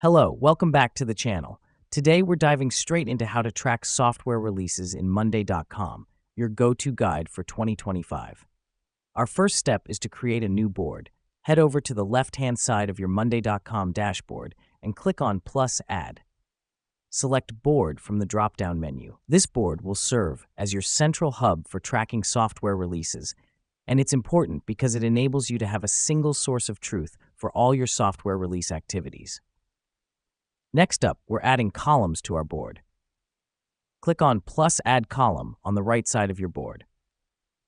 Hello, welcome back to the channel. Today we're diving straight into how to track software releases in Monday.com, your go-to guide for 2025. Our first step is to create a new board. Head over to the left-hand side of your Monday.com dashboard and click on Plus Add. Select Board from the drop-down menu. This board will serve as your central hub for tracking software releases, and it's important because it enables you to have a single source of truth for all your software release activities. Next up, we're adding columns to our board. Click on Plus Add Column on the right side of your board.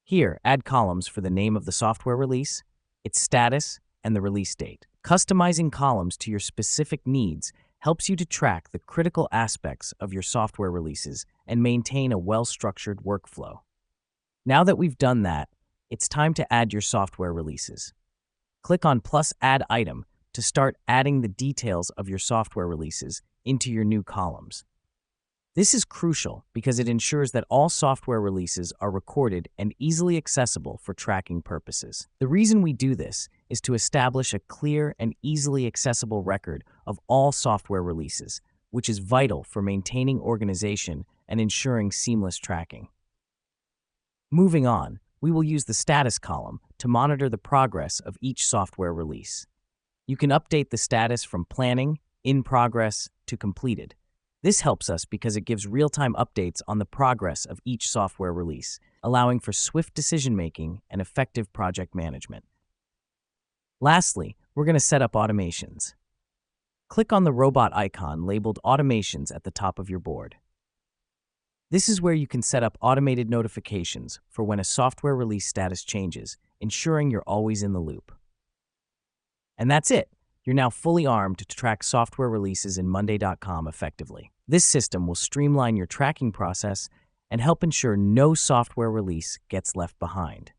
Here, add columns for the name of the software release, its status, and the release date. Customizing columns to your specific needs helps you to track the critical aspects of your software releases and maintain a well-structured workflow. Now that we've done that, it's time to add your software releases. Click on Plus Add Item to start adding the details of your software releases into your new columns. This is crucial because it ensures that all software releases are recorded and easily accessible for tracking purposes. The reason we do this is to establish a clear and easily accessible record of all software releases, which is vital for maintaining organization and ensuring seamless tracking. Moving on, we will use the status column to monitor the progress of each software release. You can update the status from planning, in progress, to completed. This helps us because it gives real-time updates on the progress of each software release, allowing for swift decision-making and effective project management. Lastly, we're going to set up automations. Click on the robot icon labeled Automations at the top of your board. This is where you can set up automated notifications for when a software release status changes, ensuring you're always in the loop. And that's it. You're now fully armed to track software releases in Monday.com effectively. This system will streamline your tracking process and help ensure no software release gets left behind.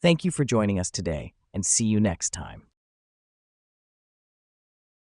Thank you for joining us today, and see you next time.